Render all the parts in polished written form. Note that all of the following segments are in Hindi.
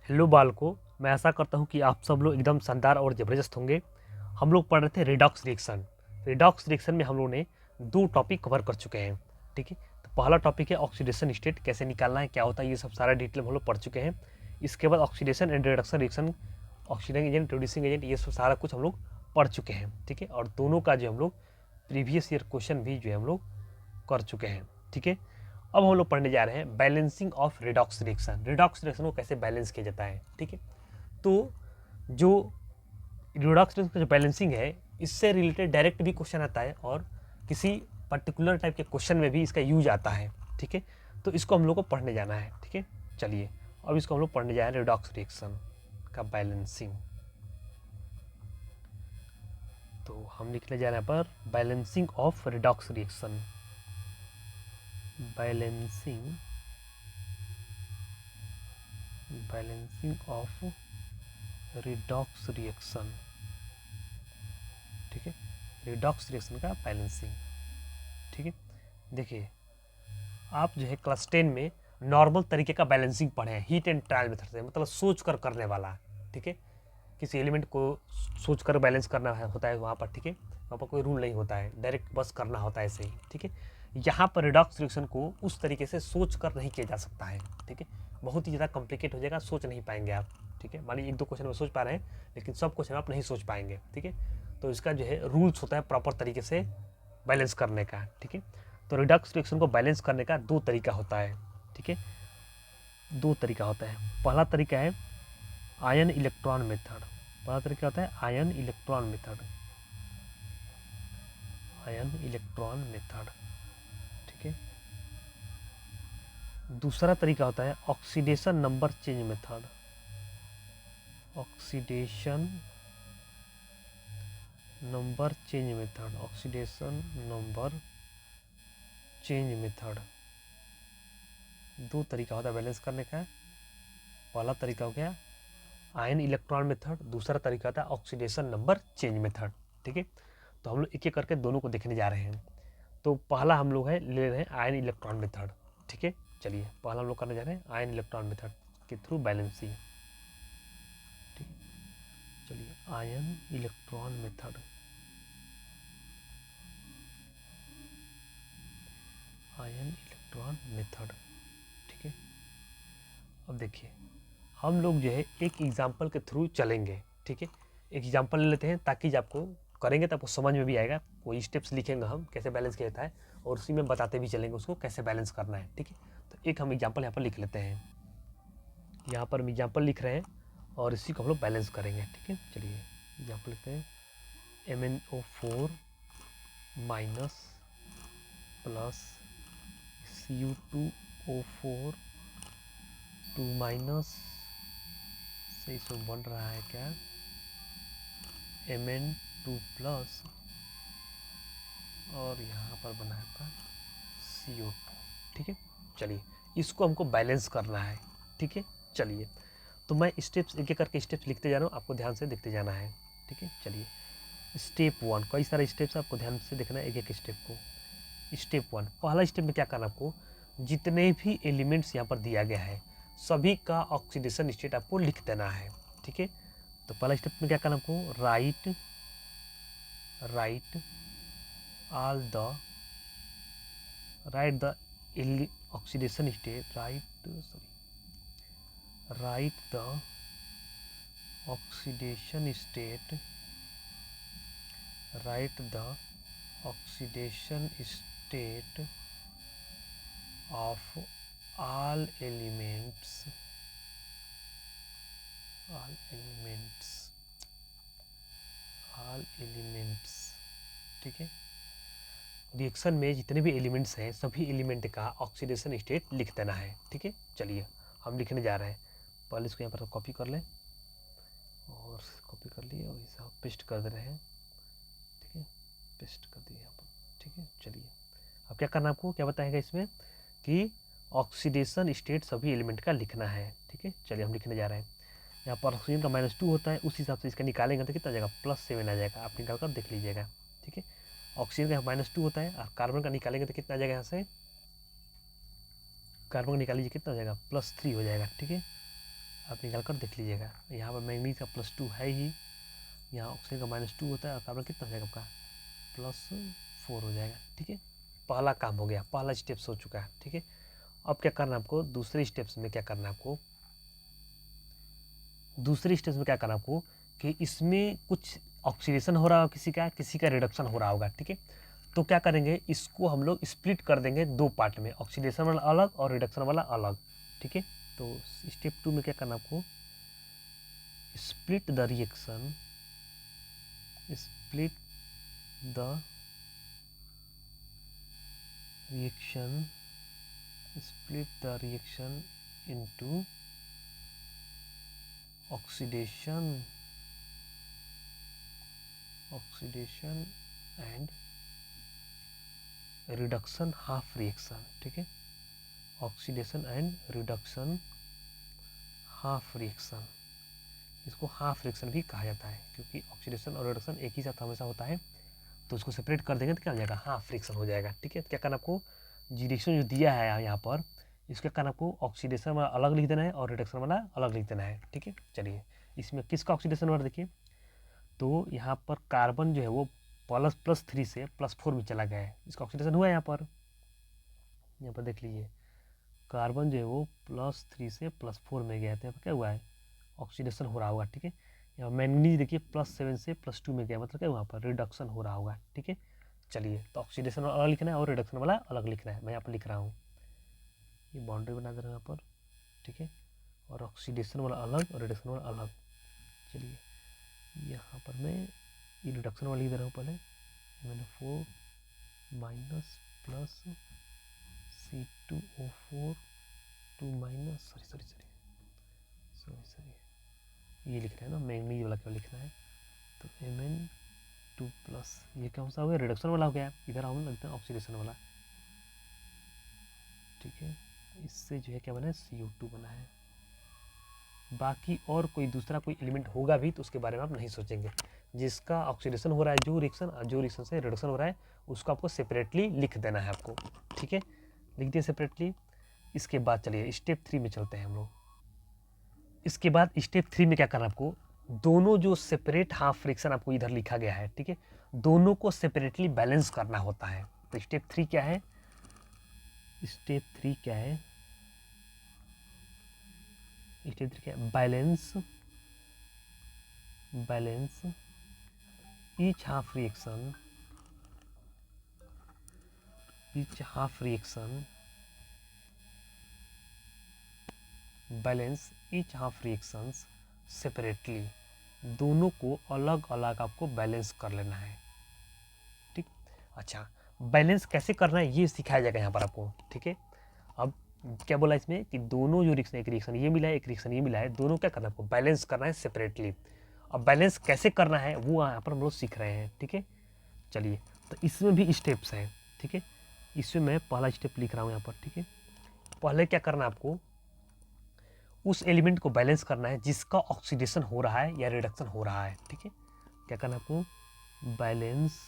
हेलो बालको, मैं आशा करता हूँ कि आप सब लोग एकदम शानदार और ज़बरदस्त होंगे। हम लोग पढ़ रहे थे रिडॉक्स रिएक्शन। रिडॉक्स रिएक्शन में हम लोग ने 2 टॉपिक कवर कर चुके हैं, ठीक है। तो पहला टॉपिक है ऑक्सीडेशन स्टेट कैसे निकालना है, क्या होता है, ये सब सारा डिटेल हम लोग पढ़ चुके हैं। इसके बाद oxidation and reduction reaction, oxidising agent, reducing agent, ये सब सारा कुछ हम लोग पढ़ चुके हैं, ठीक है। और दोनों का जो हम लोग प्रीवियस ईयर क्वेश्चन भी जो है हम लोग कर चुके हैं, ठीक है। अब हम लोग पढ़ने जा रहे हैं balancing of redox reaction. Redox reaction को कैसे बैलेंस किया जाता है, ठीक है। तो जो रिडॉक्स रिएक्शन का जो बैलेंसिंग है, इससे रिलेटेड डायरेक्ट भी क्वेश्चन आता है और किसी पर्टिकुलर टाइप के क्वेश्चन में भी इसका यूज आता है, ठीक है। तो इसको हम लोग को पढ़ने जाना है, ठीक है। चलिए अब इसको हम लोग पढ़ने जा रहे हैं, रिडॉक्स रिएक्शन का बैलेंसिंग। तो हम लिखने जा रहे हैं पर balancing of redox reaction. Balancing of redox reaction, ठीक है। रिडॉक्स रिएक्शन का बैलेंसिंग, ठीक है। देखिए, आप जो है क्लास 10 में नॉर्मल तरीके का बैलेंसिंग पढ़े हैं, हीट एंड ट्रायल मेथड से, मतलब सोच कर करने वाला, ठीक है। किसी एलिमेंट को सोच कर बैलेंस करना होता है वहाँ पर, ठीक है। वहाँ पर कोई रूल नहीं होता है, डायरेक्ट बस करना होता है ऐसे ही, ठीक है। यहाँ पर रिडॉक्स रिएक्शन को उस तरीके से सोच कर नहीं किया जा सकता है, ठीक है। बहुत ही ज़्यादा कॉम्प्लिकेट हो जाएगा, सोच नहीं पाएंगे आप, ठीक है। मानिए 1-2 क्वेश्चन में सोच पा रहे हैं, लेकिन सब क्वेश्चन आप नहीं सोच पाएंगे, ठीक है। तो इसका जो है रूल्स होता है प्रॉपर तरीके से बैलेंस करने का, ठीक है। तो रिडॉक्स रिएक्शन को बैलेंस करने का 2 तरीका होता है, ठीक है। 2 तरीका होता है। पहला तरीका है आयन इलेक्ट्रॉन मेथड। पहला तरीका होता है ion electron method, ion electron method, ठीक है। दूसरा तरीका होता है oxidation number change method, oxidation number change method, oxidation number change method. 2 तरीका होता है बैलेंस करने का। पहला तरीका हो गया आयन इलेक्ट्रॉन मेथड, दूसरा तरीका था ऑक्सीडेशन नंबर चेंज मेथड, ठीक है। तो हम लोग एक एक करके दोनों को देखने जा रहे हैं। तो पहला हम लोग है ले रहे हैं आयन इलेक्ट्रॉन मेथड, ठीक है। चलिए पहला हम लोग करने जा रहे हैं आयन इलेक्ट्रॉन मेथड के थ्रू बैलेंसिंग, ठीक है। चलिए ion electron method, ion electron method, ठीक है। अब देखिए हम लोग जो है एक एग्जाम्पल के थ्रू चलेंगे, ठीक है। एक एग्जाम्पल ले लेते हैं ताकि जब आपको करेंगे तो आपको समझ में भी आएगा। कोई स्टेप्स लिखेंगे हम कैसे बैलेंस किया जाता है, और उसी में बताते भी चलेंगे उसको कैसे बैलेंस करना है, ठीक है। तो एक हम एग्जाम्पल यहाँ पर लिख लेते हैं। यहाँ पर हम एग्जाम्पल लिख रहे हैं और इसी को हम लोग बैलेंस करेंगे, ठीक है। चलिए एग्जाम्पल लिखते हैं MnO4 minus plus Cu2O4 2 minus से इसमें बन रहा है क्या Mn2 प्लस, और यहाँ पर बना है था CO2, ठीक है। चलिए इसको हमको बैलेंस करना है, ठीक है। चलिए तो मैं स्टेप्स एक एक करके स्टेप्स लिखते जा रहा हूँ, आपको ध्यान से देखते जाना है, ठीक है। चलिए स्टेप 1, कई सारे स्टेप्स आपको ध्यान से देखना है एक एक स्टेप को। स्टेप 1, पहला स्टेप में क्या करना आपको, जितने भी एलिमेंट्स यहाँ पर दिया गया है सभी का ऑक्सीडेशन स्टेट आपको लिख देना है, ठीक है। तो पहला स्टेप में क्या करना आपको, right all the write the oxidation state, write the oxidation state, write the oxidation state of all elements, ठीक है। रिएक्शन में जितने भी एलिमेंट्स हैं सभी एलिमेंट का ऑक्सीडेशन स्टेट लिख देना है, ठीक है। चलिए हम लिखने जा रहे हैं। पहले इसको यहाँ पर कॉपी कर लें, और कॉपी कर लिए और इसे पेस्ट कर दे रहे हैं, ठीक है। पेस्ट कर दिए यहाँ पर, ठीक है। चलिए अब क्या करना है आपको, क्या बताएगा इसमें कि ऑक्सीडेशन स्टेट सभी एलिमेंट का लिखना है, ठीक है। चलिए हम लिखने जा रहे हैं। यहाँ पर ऑक्सीजन का -2 होता है, उस हिसाब से इसका निकालेंगे तो कितना आ जाएगा, +7 आ जाएगा। आप निकाल कर देख लीजिएगा, ठीक है। ऑक्सीजन का -2 होता है, और कार्बन का निकालेंगे तो कितना आ जाएगा, यहाँ से कार्बन का निकालीजिए कितना हो जाएगा, +3 हो जाएगा, ठीक है। आप निकाल कर देख लीजिएगा। यहाँ पर मैंगनीज का +2 है ही, यहाँ ऑक्सीजन का -2 होता है और कार्बन कितना हो जाएगा आपका +4 हो जाएगा। ठीक है, पहला काम हो गया, पहला स्टेप्स हो चुका है। ठीक है, अब क्या करना है आपको, दूसरे स्टेप्स में क्या करना है आपको, दूसरे स्टेप्स में क्या करना है आपको कि इसमें कुछ ऑक्सीडेशन हो रहा होगा, किसी का रिडक्शन हो रहा होगा। ठीक है, तो क्या करेंगे, इसको हम लोग स्प्लिट कर देंगे 2 पार्ट में, ऑक्सीडेशन वाला अलग और रिडक्शन वाला अलग। ठीक है, तो स्टेप 2 में क्या करना आपको, split the reaction, split the reaction, split the reaction into oxidation and reduction half reaction। ठीक है, oxidation and reduction half reaction, इसको हाफ रिएक्शन भी कहा जाता है क्योंकि ऑक्सीडेशन और रिडक्शन एक ही साथ हमेशा होता है, तो उसको सेपरेट कर देंगे तो क्या हो जाएगा, हाफ रिएक्शन हो जाएगा। ठीक है, तो क्या करना आपको, रिएक्शन जो दिया है यहाँ पर, इसका करना आपको ऑक्सीडेशन वाला अलग लिख देना है और रिडक्शन वाला अलग लिख देना है। ठीक है, चलिए इसमें किसका ऑक्सीडेशन वाला देखिए, तो यहाँ पर कार्बन जो है वो +3 से +4 में चला गया है, इसका ऑक्सीडेशन हुआ है। यहाँ पर देख लीजिए, कार्बन जो है वो +3 से +4 में गया, तो यहाँ पर क्या हुआ है, ऑक्सीडेशन हो रहा होगा। ठीक है, यहाँ मैंगनीज देखिए +7 से +2 में गया, मतलब क्या वहाँ पर रिडक्शन हो रहा होगा। ठीक है, चलिए तो ऑक्सीडेशन वाला अलग लिखना है और रिडक्शन वाला अलग लिखना है, मैं यहाँ पर लिख रहा हूँ, ये बाउंड्री बना दे रहा हूँ यहाँ पर। ठीक है, और ऑक्सीडेशन वाला अलग और रिडक्शन वाला अलग। चलिए यहाँ पर मैं ये रिडक्शन वाला लिख दे रहा हूँ पहले, मैंने 4 minus plus C2O4 2 minus sorry ये लिख रहे हैं ना, मैंगनीज वाला क्या लिखना है, तो Mn2 प्लस, ये कौन सा हो गया, रिडक्शन वाला हो गया, इधर हम लगता है ऑक्सीडेशन वाला। ठीक है, इससे जो है क्या बना है, CO2 बना है। बाकी और कोई दूसरा कोई एलिमेंट होगा भी तो उसके बारे में आप नहीं सोचेंगे, जिसका ऑक्सीडेशन हो रहा है, जो रिएक्शन से रिडक्शन हो रहा है उसको आपको सेपरेटली लिख देना है आपको। ठीक है, लिख दिया सेपरेटली। इसके बाद चलिए स्टेप 3 में चलते हैं हम लोग। इसके बाद स्टेप 3 में क्या करना है आपको, दोनों जो सेपरेट हाफ फ्रिक्शन आपको इधर लिखा गया है, ठीक है, दोनों को सेपरेटली बैलेंस करना होता है। तो स्टेप 3 क्या है, स्टेप 3 क्या है, स्टेप 3 क्या है, balance each half reaction balance each half reactions separately, दोनों को अलग अलग आपको बैलेंस कर लेना है। ठीक, अच्छा बैलेंस कैसे करना है ये सिखाया जाएगा यहाँ पर आपको। ठीक है, अब क्या बोला इसमें कि दोनों जो रिएक्शन, एक रिएक्शन ये मिला है, एक रिएक्शन ये मिला है, दोनों क्या करना है आपको, बैलेंस करना है सेपरेटली। अब बैलेंस कैसे करना है वो यहाँ पर हम लोग सीख रहे हैं। ठीक है, चलिए तो इसमें भी स्टेप्स हैं। ठीक है, इसमें मैं पहला स्टेप लिख रहा हूँ यहाँ पर। ठीक है, पहले क्या करना है आपको, उस एलिमेंट को बैलेंस करना है जिसका ऑक्सीडेशन हो रहा है या रिडक्शन हो रहा है। ठीक है, क्या करना है आपको, balance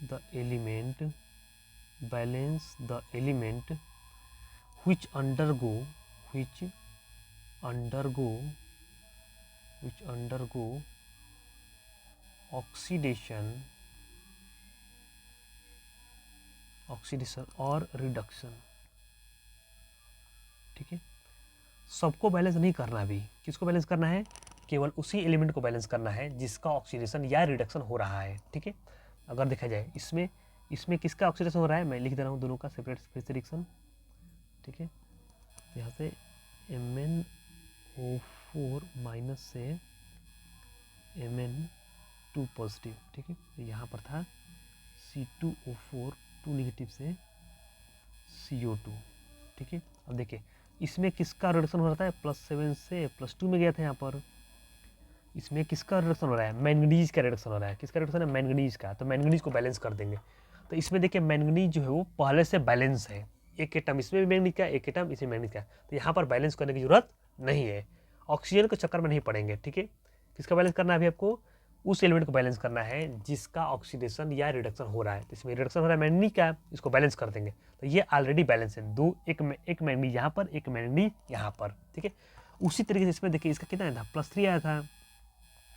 the element which undergo oxidation और रिडक्शन। ठीक है, सबको बैलेंस नहीं करना, अभी किसको बैलेंस करना है, केवल उसी एलिमेंट को बैलेंस करना है जिसका ऑक्सीडेशन या रिडक्शन हो रहा है। ठीक है, अगर देखा जाए इसमें किसका ऑक्सीडेशन हो रहा है, मैं लिख दे रहा हूँ दोनों का सेपरेट रिएक्शन। ठीक है, यहाँ से MnO4 माइनस से Mn2 पॉजिटिव। ठीक है, यहाँ पर था C2O4 2 नेगेटिव से CO2। ठीक है, अब देखिए इसमें किसका रिडक्शन हो रहा है, +7 से +2 में गया था यहाँ पर, इसमें किसका रिडक्शन हो रहा है, मैंगनीज का रिडक्शन हो रहा है। किसका रिडक्शन है, मैंगनीज का, तो मैंगनीज को बैलेंस कर देंगे। तो इसमें देखिए मैंगनीज जो है वो पहले से बैलेंस है, एक एटम इसमें भी मैंगनीज का, एक एटम इसमें मैंगनीज का, तो यहाँ पर बैलेंस करने की जरूरत नहीं है, ऑक्सीजन के चक्कर में नहीं पड़ेंगे। ठीक है, किसका बैलेंस करना है अभी आपको, उस एलिमेंट को बैलेंस करना है जिसका ऑक्सीडेशन या रिडक्शन हो रहा है। तो इसमें रिडक्शन हो रहा है मैंगनी का, इसको बैलेंस कर देंगे। तो ये ऑलरेडी बैलेंस है, एक मैंगनी यहाँ पर, एक मैंगनी यहाँ पर, ठीक है। उसी तरीके से इसमें देखिए इसका कितना आया था, +3 आया था,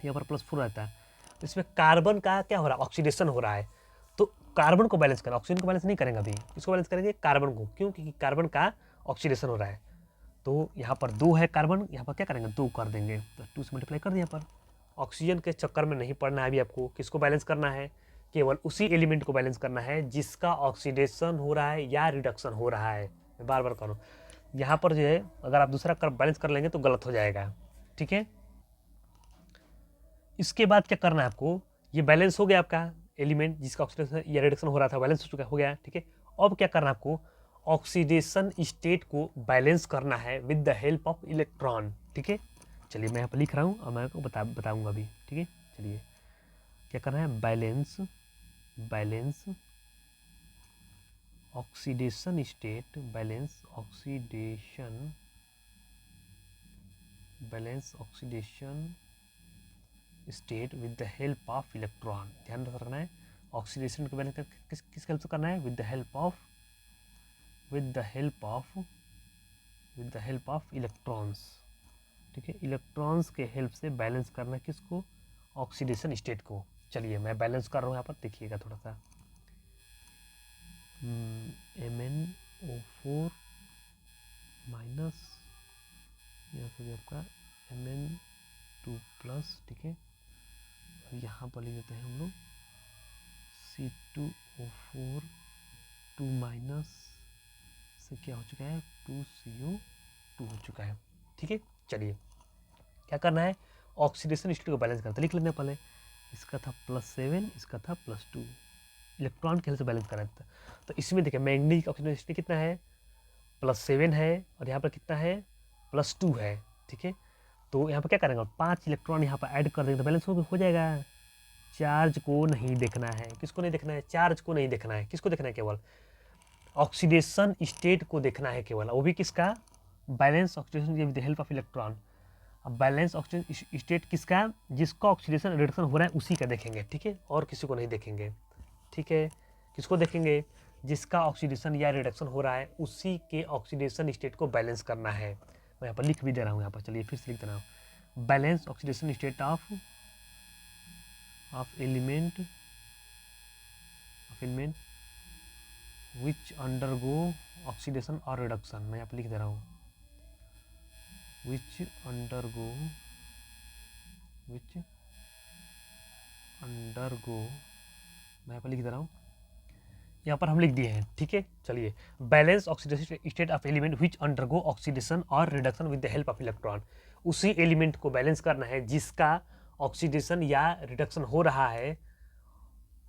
यहाँ पर +4 आता है। तो इसमें कार्बन का क्या हो रहा है, ऑक्सीडेशन हो रहा है। तो कार्बन को बैलेंस करना, ऑक्सीजन को बैलेंस नहीं करेंगे अभी, किसको बैलेंस करेंगे, कार्बन को, क्यों, क्योंकि कार्बन का ऑक्सीडेशन हो रहा है। तो यहाँ पर 2 है कार्बन, यहाँ पर क्या करेंगे 2 कर देंगे, तो 2 से मल्टीप्लाई कर दिया। यहाँ पर ऑक्सीजन के चक्कर में नहीं पड़ना है अभी आपको, किसको बैलेंस करना है, केवल उसी एलिमेंट को बैलेंस करना है जिसका ऑक्सीडेशन हो रहा है या रिडक्शन हो रहा है। मैं बार बार करूँ, यहाँ पर जो है अगर आप दूसरा कर बैलेंस कर लेंगे तो गलत हो जाएगा, ठीक है। इसके बाद क्या करना है आपको, ये बैलेंस हो गया आपका एलिमेंट जिसका ऑक्सीडेशन या रिडक्शन हो रहा था, बैलेंस हो चुका हो गया, ठीक है। अब क्या करना है आपको, ऑक्सीडेशन स्टेट को बैलेंस करना है with the help of electron, ठीक है। चलिए मैं यहाँ पर लिख रहा हूँ और मैं आपको बताऊँगा अभी, ठीक है। चलिए क्या करना है, balance oxidation state, balance oxidation state with the help of electron. ध्यान रखना है, ऑक्सीडेशन को बैलेंस किस हेल्प से करना है, with the help of electrons, ठीक है। इलेक्ट्रॉन्स के हेल्प से बैलेंस करना है किसको, ऑक्सीडेशन स्टेट को। चलिए मैं बैलेंस कर रहा हूँ यहाँ पर, देखिएगा थोड़ा सा, MnO4 माइनस, यहाँ से आपका Mn2+, ठीक है। यहाँ पर लिख देते हैं हम लोग C2O4 2- से क्या हो चुका है, 2CO2 हो चुका है, ठीक है। चलिए क्या करना है, ऑक्सीडेशन स्टेट को बैलेंस करते, लिख लेते हैं पहले, इसका था +7, इसका था +2, इलेक्ट्रॉन के हेल्प से बैलेंस करना था। तो इसमें देखिए मैंगनीज का ऑक्सीडेशन स्टेट कितना है, +7 है, और यहाँ पर कितना है, +2 है, ठीक है। तो यहाँ पर क्या करेंगे, 5 इलेक्ट्रॉन यहाँ पर ऐड कर देंगे तो बैलेंस हो जाएगा। चार्ज को नहीं देखना है, किसको नहीं देखना है, चार्ज को नहीं देखना है, किसको देखना है, केवल ऑक्सीडेशन स्टेट को देखना है केवल, वो भी किसका, balance oxidation with the help of electron. अब बैलेंस ऑक्सीडेशन स्टेट किसका, जिसका ऑक्सीडेशन रिडक्शन हो रहा है उसी का देखेंगे, ठीक है, और किसी को नहीं देखेंगे, ठीक है। किसको देखेंगे, जिसका ऑक्सीडेशन या रिडक्शन हो रहा है उसी के ऑक्सीडेशन स्टेट को बैलेंस करना है। मैं यहाँ पर लिख भी दे रहा हूँ, यहाँ पर चलिए फिर से लिख दे रहा हूँ, balance oxidation state of element which undergo oxidation और रिडक्शन। मैं यहाँ पर लिख दे रहा हूँ, विच अंडरगो मैं यहाँ पर लिख दे रहा हूँ, यहाँ पर हम लिख दिए हैं, ठीक है। चलिए balance oxidation state of element which undergo oxidation और reduction with the help of electron. उसी एलिमेंट को बैलेंस करना है जिसका ऑक्सीडेशन या रिडक्शन हो रहा है,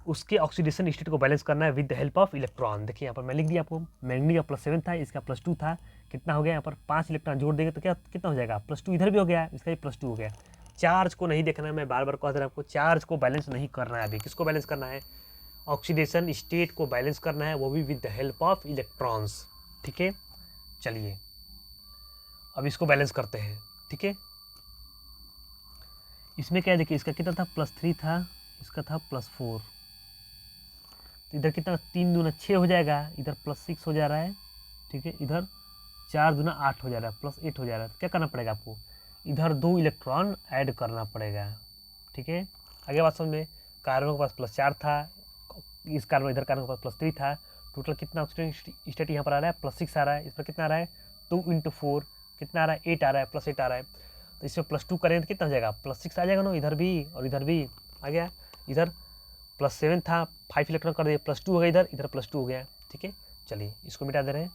उसके ऑक्सीडेशन स्टेट को बैलेंस करना है with the help of electron. देखिए यहाँ पर मैं लिख दिया आपको, मैंगनी का +7 था, इसका +2 था, कितना हो गया, यहाँ पर 5 इलेक्ट्रॉन जोड़ देंगे तो क्या कितना हो जाएगा, +2 इधर भी हो गया, इसका भी +2 हो गया। चार्ज को नहीं देखना है, मैं बार बार कह दे रहा हूँ आपको, चार्ज को बैलेंस नहीं करना है अभी, किसको बैलेंस करना है, ऑक्सीडेशन स्टेट को बैलेंस करना है, वो भी with the help of electrons, ठीक है। चलिए अब इसको बैलेंस करते हैं, ठीक है। इसमें क्या है देखिए, इसका कितना था, +3 था, इसका था +4, तो इधर कितना, 3 दूना 6 हो जाएगा, इधर +6 हो जा रहा है, ठीक है। इधर 4 दूना 8 हो जा रहा है, +8 हो जा रहा है। तो क्या करना पड़ेगा आपको, इधर 2 इलेक्ट्रॉन ऐड करना पड़ेगा, ठीक है। आगे बात समझ में, कार्बन के पास +4 था, इस कार्बन इधर कार्बन के पास +3 था, टोटल कितना ऑक्सीडेशन स्टेट यहाँ पर आ रहा है, +6 आ रहा है, इस पर कितना आ रहा है, 2 × 4 कितना आ रहा है, 8 आ रहा है, +8 आ रहा है। तो इसमें +2 करेंगे तो कितना हो जाएगा, +6 आ जाएगा ना, इधर भी और इधर भी आ गया। इधर +7 था, 5 इलेक्ट्रॉन कर दिए, +2 हो गया, इधर +2 हो गया, ठीक है। चलिए इसको मिटा दे रहे हैं,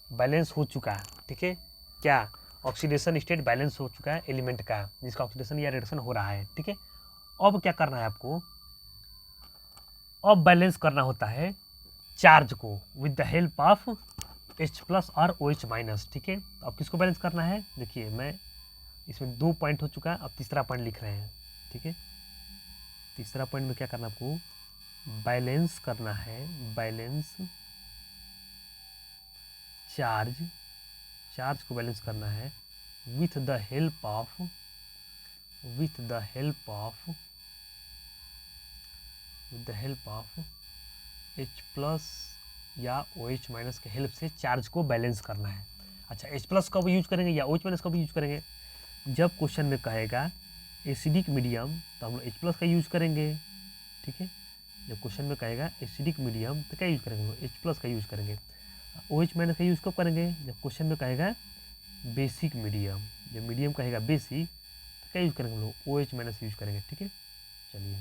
बैलेंस हो चुका है, ठीक है। क्या, ऑक्सीडेशन स्टेट बैलेंस हो चुका है एलिमेंट का जिसका ऑक्सीडेशन या रिडक्शन हो रहा है, ठीक है। अब क्या करना है आपको, अब बैलेंस करना होता है चार्ज को with the help of H+ और OH-, ठीक है। अब किसको बैलेंस करना है, देखिए मैं इसमें 2 पॉइंट हो चुका है, अब तीसरा पॉइंट लिख रहे हैं, ठीक है। तीसरा पॉइंट में क्या करना आपको, बैलेंस करना है, बैलेंस चार्ज को बैलेंस करना है with the help of with the help of H plus या OH माइनस के हेल्प से चार्ज को बैलेंस करना है। अच्छा, H प्लस कब यूज करेंगे या OH माइनस कब यूज करेंगे? जब क्वेश्चन में कहेगा एसिडिक मीडियम तो हम लोग H प्लस का यूज करेंगे, ठीक है। जब क्वेश्चन में कहेगा एसिडिक मीडियम तो क्या यूज करेंगे? H प्लस का यूज करेंगे। OH माइनस का यूज कब करेंगे? जब क्वेश्चन में कहेगा बेसिक मीडियम, जब मीडियम कहेगा बेसिक तो क्या यूज करेंगे हम लोग? OH माइनस यूज करेंगे, ठीक है। चलिए,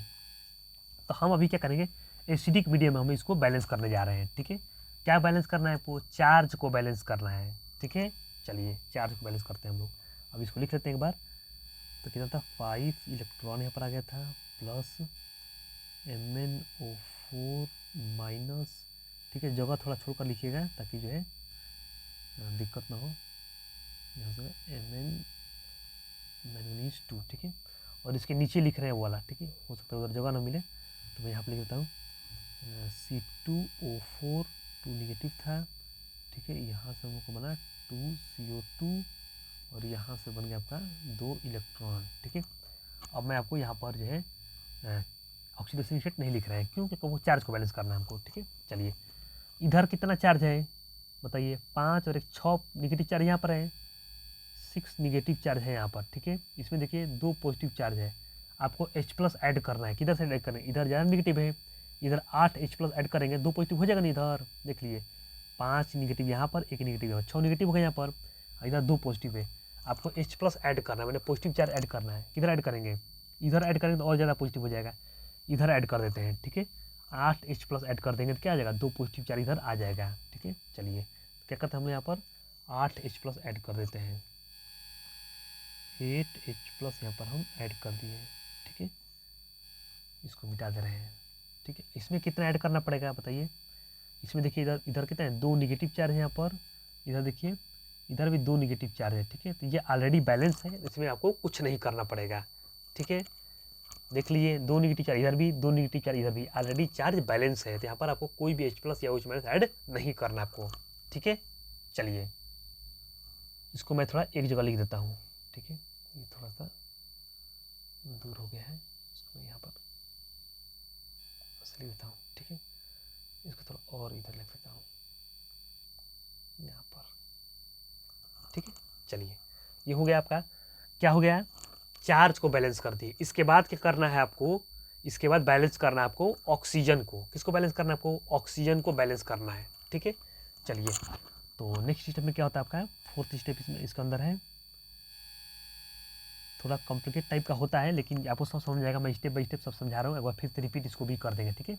तो हम अभी क्या करेंगे, एसिडिक मीडियम में हम इसको बैलेंस करने जा रहे हैं, ठीक है। क्या बैलेंस करना है आपको? चार्ज को बैलेंस करना है, ठीक है। चलिए, चार्ज को बैलेंस करते हैं हम लोग। अब इसको लिख लेते हैं एक बार। तो कितना था? 5 इलेक्ट्रॉन यहाँ पर आ गया था, प्लस MnO4 माइनस, ठीक है। जगह थोड़ा छोड़कर लिखिएगा ताकि जो है दिक्कत ना हो। यहाँ से मैंगनीज 2, ठीक है। और इसके नीचे लिख रहे हैं वो वाला, ठीक है। हो सकता है उधर जगह ना मिले तो मैं यहाँ पर लिख देता हूँ C2O4, 2 निगेटिव था, ठीक है। यहाँ से हमको बना 2CO2 और यहाँ से बन गया आपका 2 इलेक्ट्रॉन, ठीक है। अब मैं आपको यहाँ पर जो है ऑक्सीडेशन स्टेट नहीं लिख रहे हैं, क्योंकि वो चार्ज को बैलेंस करना है हमको, ठीक है। चलिए, इधर कितना चार्ज है बताइए? 5 और एक 6 निगेटिव चार्ज यहाँ पर है, 6 निगेटिव चार्ज है यहाँ पर, ठीक है। इसमें देखिए 2 पॉजिटिव चार्ज है। आपको H प्लस ऐड करना है। किधर से ऐड करें? इधर ज़्यादा निगेटिव है, इधर 8 H प्लस ऐड करेंगे, 2 पॉजिटिव हो जाएगा नहीं इधर? देख लिए, 5 निगेटिव यहाँ पर, 1 निगेटिव यहाँ पर, 6 निगेटिव हो गया यहाँ पर, इधर 2 पॉजिटिव है। आपको H प्लस ऐड करना है, मैंने पॉजिटिव चार्ज ऐड करना है। किधर ऐड करेंगे? इधर ऐड करेंगे तो और ज़्यादा पॉजिटिव हो जाएगा। इधर ऐड कर देते हैं, ठीक है। 8 H प्लस ऐड कर देंगे तो क्या आ जाएगा? 2 पॉजिटिव चार्ज इधर आ जाएगा, ठीक है। चलिए, क्या करते हैं हम यहाँ पर 8 H प्लस ऐड कर देते हैं, 8 H प्लस यहाँ पर हम ऐड कर दिए, ठीक है। इसको मिटा दे रहे हैं, ठीक है। इसमें कितना ऐड करना पड़ेगा बताइए? इसमें देखिए इधर इधर कितना है? 2 निगेटिव चार्ज है यहाँ पर, इधर देखिए इधर भी 2 निगेटिव चार्ज है, ठीक है। तो ये ऑलरेडी बैलेंस है, इसमें आपको कुछ नहीं करना पड़ेगा, ठीक है। देख लीजिए 2 निगेटिव चार्ज इधर भी, 2 निगेटिव चार्ज इधर भी, ऑलरेडी चार्ज बैलेंस है। तो यहाँ पर आपको कोई भी H प्लस या OH माइनस ऐड नहीं करना आपको, ठीक है। चलिए, इसको मैं थोड़ा एक जगह लिख देता हूँ, ठीक है। ये थोड़ा सा दूर हो गया है, इसको मैं यहाँ पर लिख देता हूँ, ठीक है। इसको थोड़ा और इधर लिख देता हूँ यहाँ पर, ठीक है। चलिए, ये हो गया आपका, क्या हो गया? चार्ज को बैलेंस कर दिए। इसके बाद क्या करना है आपको? इसके बाद बैलेंस करना है आपको ऑक्सीजन को। किसको बैलेंस करना है आपको? ऑक्सीजन को बैलेंस करना है, ठीक है। चलिए, तो नेक्स्ट स्टेप में क्या होता है आपका? 4th स्टेप इसमें इसके अंदर है, थोड़ा कॉम्प्लिकेट टाइप का होता है, लेकिन आपको सब समझ जाएगा। मैं स्टेप बाय स्टेप सब समझा रहा हूँ, एक बार फिर से रिपीट इसको भी कर देंगे, ठीक है।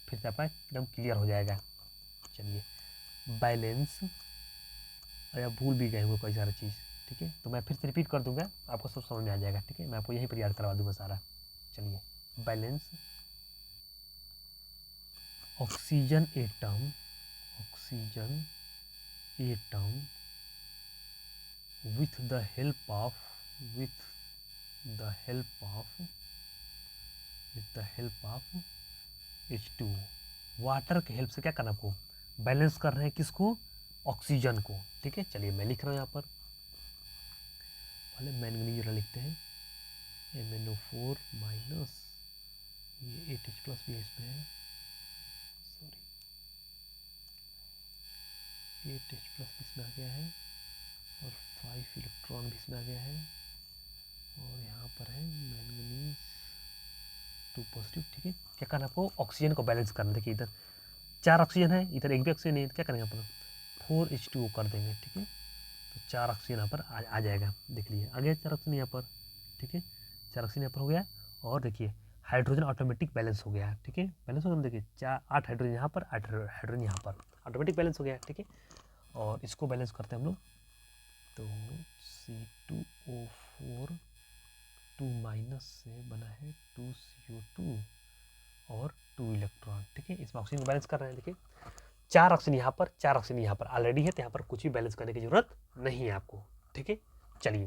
फिर से आपका एकदम क्लियर हो जाएगा। चलिए, बैलेंस, या भूल भी गए होंगे कोई सारा चीज़, ठीक है। तो मैं फिर से रिपीट कर दूंगा, आपको सब समझ में आ जाएगा, ठीक है। मैं आपको यहीं पर याद करवा दूंगा सारा। चलिए, balance oxygen atom, oxygen atom with the help of with the help of H2, water के हेल्प से क्या करना आपको? बैलेंस कर रहे हैं किसको? ऑक्सीजन को, ठीक है। चलिए, मैं लिख रहा हूँ यहाँ पर, पहले मैंगनीज लिखते हैं, MnO4 माइनस, ये 8H प्लस भी इसमें है, सॉरी 8H प्लस भी इसमें आ गया है, और 5 इलेक्ट्रॉन भी इसमें आ गया है, और यहाँ पर है मैंगनीज 2 पॉजिटिव, ठीक है। क्या करना आपको? ऑक्सीजन को बैलेंस करना। देखिए, इधर 4 ऑक्सीजन है, इधर एक भी ऑक्सीजन नहीं है, तो क्या करेंगे अपन? 4H2O कर देंगे, ठीक है। तो 4 ऑक्सीजन यहाँ पर आ जाएगा। देख लीजिए, आ गया 4 ऑक्सीजन यहाँ पर, ठीक है। 4 ऑक्सीजन यहाँ पर हो गया, और देखिए हाइड्रोजन ऑटोमेटिक बैलेंस हो गया, ठीक है। बैलेंस हो गया, देखिए 8 हाइड्रोजन यहाँ पर, 8 हाइड्रोजन यहाँ पर, ऑटोमेटिक बैलेंस हो गया, ठीक है। और इसको बैलेंस करते हैं हम लोग, तो C2O4 2 माइनस से बना है 2CO2 और 2 इलेक्ट्रॉन, ठीक है। इसमें ऑक्सीजन बैलेंस कर रहे हैं। देखिए 4 ऑक्सीजन यहाँ पर, 4 ऑक्सीजन यहाँ पर ऑलरेडी है, तो यहाँ पर कुछ भी बैलेंस करने की जरूरत नहीं है आपको, ठीक है। चलिए,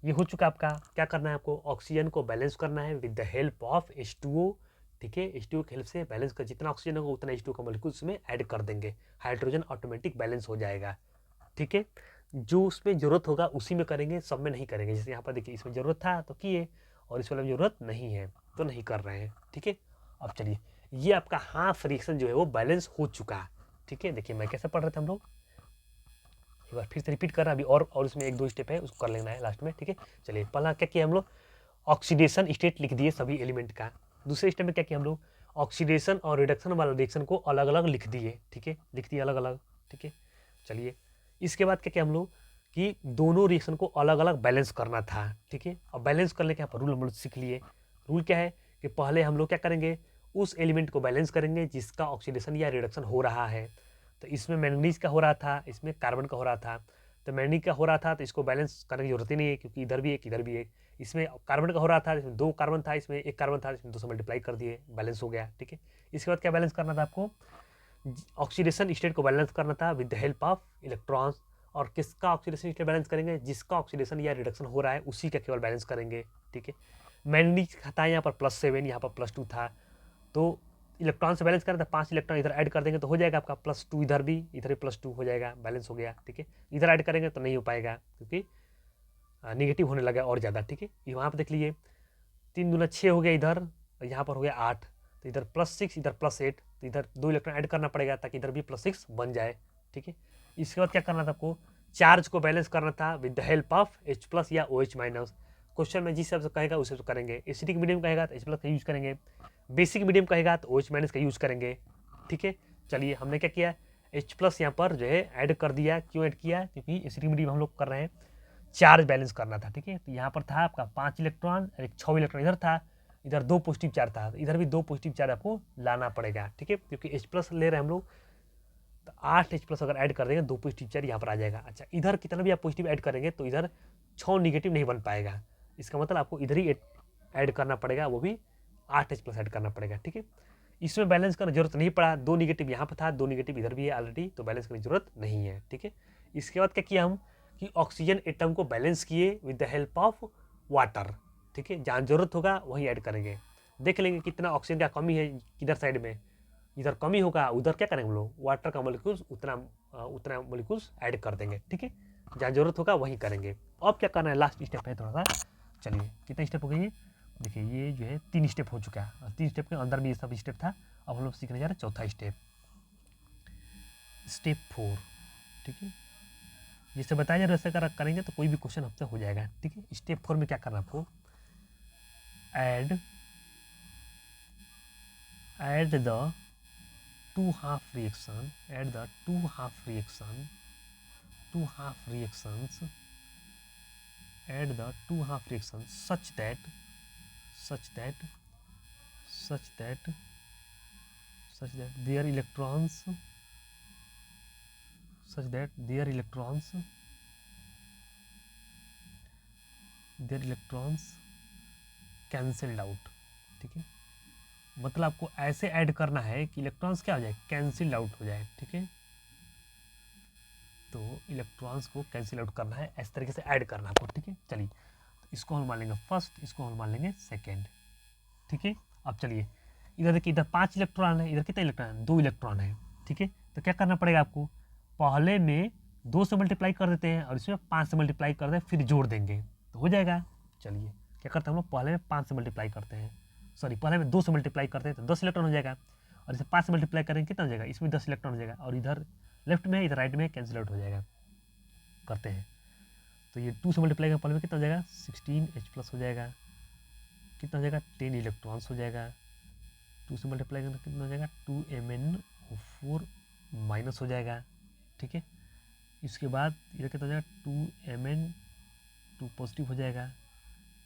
ये हो चुका आपका। क्या करना है आपको? ऑक्सीजन को बैलेंस करना है with the help of H2O, ठीक है। H2O की हेल्प से बैलेंस कर, जितना ऑक्सीजन होगा उतना H2O का मॉलिक्यूल उसमें ऐड कर देंगे, हाइड्रोजन ऑटोमेटिक बैलेंस हो जाएगा, ठीक है। जो उसमें जरूरत होगा उसी में करेंगे, सब में नहीं करेंगे। जैसे यहाँ पर देखिए, इसमें जरूरत था तो किए, और इस वाले में जरूरत नहीं है तो नहीं कर रहे हैं, ठीक है। अब चलिए, ये आपका हाफ रिएक्शन जो है वो बैलेंस हो चुका है। ठीक है, देखिए मैं कैसे पढ़ रहे थे हम लोग, एक बार फिर से रिपीट कर रहा अभी, और उसमें एक दो स्टेप है उसको कर लेना है लास्ट में। ठीक है, चलिए पहला क्या किया हम लोग, ऑक्सीडेशन स्टेट लिख दिए सभी एलिमेंट का। दूसरे स्टेप में क्या किया हम लोग, ऑक्सीडेशन और रिडक्शन वाला रिएक्शन को अलग अलग लिख दिए। ठीक है, लिख दिए अलग अलग। ठीक है, चलिए इसके बाद क्या किया हम लोग कि दोनों रिएक्शन को अलग अलग बैलेंस करना था। ठीक है, और बैलेंस करने के यहाँ पर रूल हम लोग सीख लिए। रूल क्या है कि पहले हम लोग क्या करेंगे, उस एलिमेंट को बैलेंस करेंगे जिसका ऑक्सीडेशन या रिडक्शन हो रहा है। तो इसमें मैंगनीज का हो रहा था, इसमें कार्बन का हो रहा था। तो मैंगनीज का हो रहा था तो इसको बैलेंस करने की जरूरत ही नहीं है, क्योंकि इधर भी एक इधर भी एक। इसमें कार्बन का हो रहा था, इसमें 2 कार्बन था, इसमें 1 कार्बन था, इसमें 2 से मल्टीप्लाई कर दिए, बैलेंस हो गया। ठीक है, इसके बाद क्या बैलेंस करना था आपको, ऑक्सीडेशन स्टेट को बैलेंस करना था with the help of electrons. और किसका ऑक्सीडेशन स्टेट बैलेंस करेंगे, जिसका ऑक्सीडेशन या रिडक्शन हो रहा है उसी का केवल बैलेंस करेंगे। ठीक है, मैंगनीज था यहाँ पर +7, यहाँ पर +2 था, तो इलेक्ट्रॉन से बैलेंस करें तो 5 इलेक्ट्रॉन इधर ऐड कर देंगे तो हो जाएगा आपका +2, इधर भी +2 हो जाएगा, बैलेंस हो गया। ठीक है, इधर ऐड करेंगे तो नहीं हो पाएगा क्योंकि निगेटिव होने लगा और ज़्यादा। ठीक है, वहाँ पर देख लीजिए 3 दूना 6 हो गया इधर, यहाँ पर हो गया 8, तो इधर +6 इधर +8, तो इधर 2 इलेक्ट्रॉन ऐड करना पड़ेगा ताकि इधर भी +6 बन जाए। ठीक है, इसके बाद क्या करना था आपको, चार्ज को बैलेंस करना था with the help of H+ या OH-। क्वेश्चन में जिस हिसाब से कहेगा उस हिसाब से करेंगे। एसिडिक मीडियम कहेगा तो H+ का यूज करेंगे, बेसिक मीडियम कहेगा तो OH- का यूज करेंगे। ठीक है, चलिए हमने क्या किया, H+ यहाँ पर जो है ऐड कर दिया। क्यों ऐड किया, क्योंकि एसिडिक मीडियम हम लोग कर रहे हैं, चार्ज बैलेंस करना था। ठीक है, तो यहाँ पर था आपका 5 इलेक्ट्रॉन, एक 6 इलेक्ट्रॉन इधर था, इधर 2 पॉजिटिव चार्ज था, इधर भी 2 पॉजिटिव चार्ज आपको लाना पड़ेगा। ठीक है, क्योंकि H+ ले रहे हैं हम लोग, तो 8 H+ अगर ऐड कर देंगे 2 पॉजिटिव चार्ज यहाँ पर आ जाएगा। अच्छा, इधर कितना भी आप पॉजिटिव ऐड करेंगे तो इधर 6 निगेटिव नहीं बन पाएगा, इसका मतलब आपको इधर ही ऐड करना पड़ेगा, वो भी 8 H+ ऐड करना पड़ेगा। ठीक है, इसमें बैलेंस करने जरूरत नहीं पड़ा, 2 निगेटिव यहाँ पर था, 2 निगेटिव इधर भी है ऑलरेडी, तो बैलेंस करने की जरूरत नहीं है। ठीक है, इसके बाद क्या किया हम कि ऑक्सीजन एटम को बैलेंस किए with the help of water. ठीक है, जहाँ जरूरत होगा वहीं ऐड करेंगे, देख लेंगे कितना ऑक्सीजन का कमी है किधर साइड में, इधर कमी होगा उधर क्या करेंगे हम लोग, वाटर का मोलिक्यूल्स उतना मोलिक्यूल्स ऐड कर देंगे। ठीक है, जहाँ जरूरत होगा वहीं करेंगे। अब क्या करना है, लास्ट स्टेप है थोड़ा सा, चलिए कितने स्टेप हो गए ये, देखिए ये जो है 3 स्टेप हो चुका है, और 3 स्टेप के अंदर भी ये सब स्टेप था। अब हम लोग सीखने जा रहे हैं चौथा स्टेप, स्टेप 4। ठीक है, जैसे बताया जा रहा है वैसे करेंगे तो कोई भी क्वेश्चन आपसे हो जाएगा। ठीक है, स्टेप 4 में क्या करना आपको, add the two half reaction, add the two half reaction, two half reactions, add the two half reactions such that their electrons cancelled out। ठीक है, मतलब आपको ऐसे ऐड करना है कि इलेक्ट्रॉन्स क्या हो जाए, कैंसिल आउट हो जाए। ठीक है, तो इलेक्ट्रॉन्स को कैंसिल आउट करना है, इस तरीके से ऐड करना है आपको। ठीक है, चलिए इसको हम मान लेंगे फर्स्ट, इसको हम मान लेंगे सेकेंड। ठीक है, अब चलिए इधर देखिए, इधर 5 इलेक्ट्रॉन है, इधर कितना इलेक्ट्रॉन है, 2 इलेक्ट्रॉन है। ठीक है, तो क्या करना पड़ेगा आपको, पहले में 2 से मल्टीप्लाई कर देते हैं और इसमें 5 से मल्टीप्लाई कर दें, फिर जोड़ देंगे तो हो जाएगा। चलिए क्या करते हैं हम लोग, पहले में 5 से मल्टीप्लाई करते हैं, सॉरी पहले में 2 से मल्टीप्लाई करते हैं तो 10 इलेक्ट्रॉन हो जाएगा, और इसे 5 से मल्टीप्लाई करेंगे कितना हो जाएगा, इसमें 10 इलेक्ट्रॉन हो जाएगा, और इधर लेफ्ट में इधर राइट में कैंसिल आउट हो जाएगा। करते हैं तो ये 2 से मल्टीप्लाई का पहले में कितना हो जाएगा, 16H+ हो जाएगा, कितना हो जाएगा, 10 इलेक्ट्रॉन्स हो जाएगा, 2 से मल्टीप्लाई करना कितना हो जाएगा, 2Mn4 माइनस हो जाएगा। ठीक है, इसके बाद इधर कितना हो जाएगा, 2Mn2 पॉजिटिव हो जाएगा,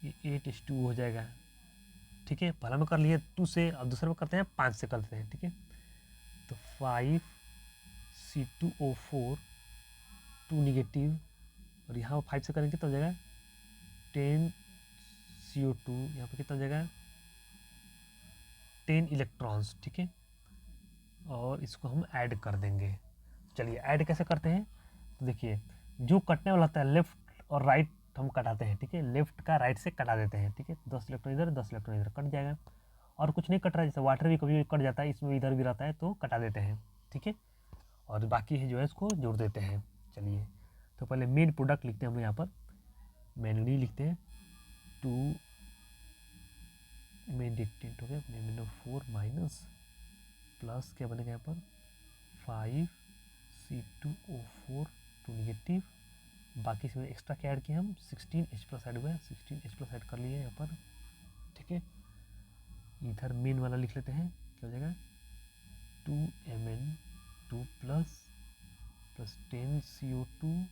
ये 8H2 हो जाएगा। ठीक है, पहला में कर लिए 2 से, अब दूसरे में करते हैं 5 से करते हैं। ठीक है, तो 5C2O4 2 निगेटिव, और यहाँ 5 से करेंगे कितना हो जाएगा, 10CO2, यहाँ पर कितना हो जाएगा, 10 इलेक्ट्रॉन्स। ठीक है, और इसको हम ऐड कर देंगे। चलिए ऐड कैसे करते हैं, तो देखिए जो कटने वाला होता है लेफ्ट और राइट हम कटाते हैं। ठीक है, लेफ्ट का राइट से कटा देते हैं। ठीक है, 10 इलेक्ट्रॉन इधर 10 इलेक्ट्रॉन इधर कट जाएगा, और कुछ नहीं कट रहा है, जैसे वाटर भी कभी कट जाता है, इसमें इधर भी रहता है तो कटा देते हैं। ठीक है, और बाकी है जो है इसको जोड़ देते हैं। चलिए तो पहले मेन प्रोडक्ट लिखते हैं हम लोग, यहाँ पर मैनुअली लिखते हैं, 2 मेन रिएक्टेंट हो गया, MnO4 माइनस प्लस क्या बनेगा यहाँ पर 5C2O4 टू निगेटिव, बाकी इसमें एक्स्ट्रा क्या ऐड किया हम 16H+ ऐड हुआ है, 16H+ ऐड कर लिए यहाँ पर, ठीक है। इधर मेन वाला लिख लेते हैं, क्या हो जाएगा 2Mn2 plus 10CO2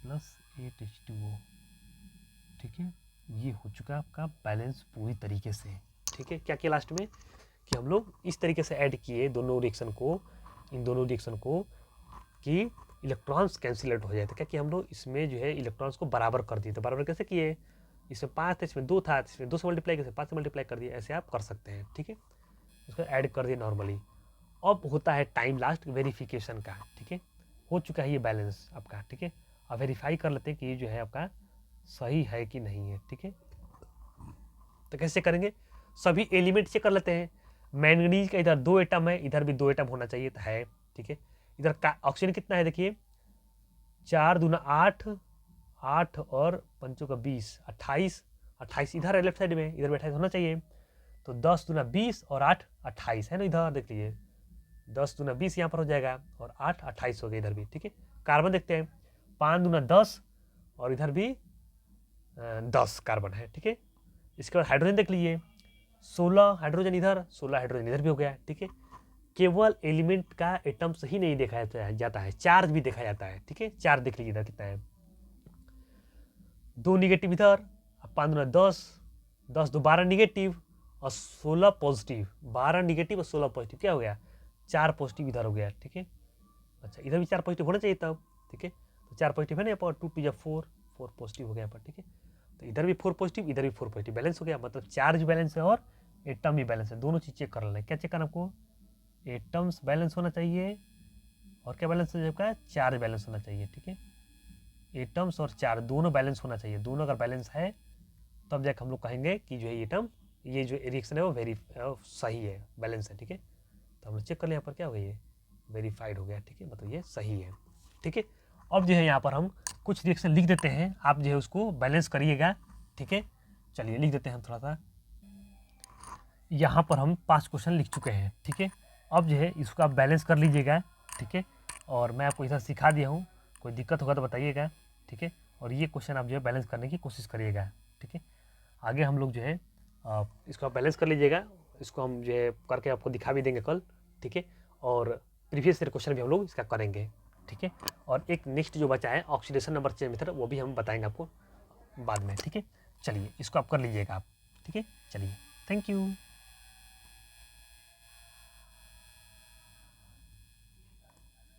plus 8H2O, ठीक है। ये हो चुका है आपका बैलेंस पूरी तरीके से, ठीक है। क्या किया लास्ट में कि हम लोग इस तरीके से ऐड किए दोनों रिएक्शन को, इन दोनों रिएक्शन को, कि इलेक्ट्रॉन्स कैंसिल आउट हो जाए। तो क्या कि हम लोग इसमें जो है इलेक्ट्रॉन्स को बराबर कर दिए। तो बराबर कैसे किए, इसमें 5 था, इसमें 2 था, इसमें 2 से मल्टीप्लाई किया, 5 से मल्टीप्लाई कर दिया, ऐसे आप कर सकते हैं, ठीक है। उसको ऐड कर दिए नॉर्मली। अब होता है टाइम लास्ट वेरिफिकेशन का, ठीक है। हो चुका है ये बैलेंस आपका, ठीक है। अब वेरीफाई कर लेते हैं कि ये जो है आपका सही है कि नहीं है, ठीक है। तो कैसे करेंगे, सभी एलिमेंट चेक कर लेते हैं। मैंगनीज का इधर 2 एटम है, इधर भी 2 एटम होना चाहिए, तो है, ठीक है। इधर का ऑक्सीजन कितना है देखिए, 4 दूना 8, 8 और 5 का 20, 28 इधर है लेफ्ट साइड में, इधर भी 28 होना चाहिए। तो 10 दूना 20 और 8 28 है ना, इधर देख लीजिए 10 दूना 20 यहाँ पर हो जाएगा और 8 28 हो गया इधर भी, ठीक है। कार्बन देखते हैं, 5 दूना 10 और इधर भी 10 कार्बन है, ठीक है। इसके बाद हाइड्रोजन देख लीजिए, 16 हाइड्रोजन इधर, 16 हाइड्रोजन इधर भी हो गया, ठीक है। केवल एलिमेंट का एटम्स ही नहीं देखा जाता है, चार्ज भी देखा जाता है, ठीक है। चार्ज देख लीजिए इधर कितना है, 2 निगेटिव इधर, 5 दूना 10, 10 दो 12 निगेटिव और 16 पॉजिटिव, 12 निगेटिव और 16 पॉजिटिव, क्या हो गया 4 पॉजिटिव इधर हो गया, ठीक है। अच्छा इधर भी 4 पॉजिटिव होना चाहिए तब, ठीक है। तो 4 पॉजिटिव है ना यहाँ पर, 2 2 4 4 पॉजिटिव हो गया यहाँ पर, ठीक है। तो इधर भी 4 पॉजिटिव, इधर भी 4 पॉजिटिव, बैलेंस हो गया। मतलब चार्ज बैलेंस है और एटम भी बैलेंस है, दोनों चीज चेक कर लेना है। क्या चेक करना आपको, एटम्स बैलेंस होना चाहिए और क्या बैलेंस है आपका, चार्ज बैलेंस होना चाहिए, ठीक है। एटम्स और चार्ज दोनों बैलेंस होना चाहिए, दोनों अगर बैलेंस है तब जाकर हम लोग कहेंगे कि जो है एटम, ये जो रिएक्शन है वो सही है, बैलेंस है, ठीक है। तो हम लोग चेक कर लें यहाँ पर क्या हो गया, ये वेरीफाइड हो गया, ठीक है, मतलब ये सही है, ठीक है। अब जो है यहाँ पर हम कुछ रिएक्शन लिख देते हैं, आप जो है उसको बैलेंस करिएगा, ठीक है। चलिए लिख देते हैं हम थोड़ा सा, यहाँ पर हम 5 क्वेश्चन लिख चुके हैं, ठीक है। अब जो है इसको आप बैलेंस कर लीजिएगा, ठीक है। और मैं आपको इधर सिखा दिया हूँ, कोई दिक्कत होगा तो बताइएगा, ठीक है। और ये क्वेश्चन आप जो है बैलेंस करने की कोशिश करिएगा, ठीक है। आगे हम लोग जो है इसको आप बैलेंस कर लीजिएगा, इसको हम जो है करके आपको दिखा भी देंगे कल, ठीक है। और प्रीवियस ईयर क्वेश्चन भी हम लोग इसका करेंगे, ठीक है। और एक नेक्स्ट जो बचा है ऑक्सीडेशन नंबर चेंज मेथड, वो भी हम बताएंगे आपको बाद में, ठीक है। चलिए इसको आप कर लीजिएगा आप, ठीक है। चलिए, थैंक यू।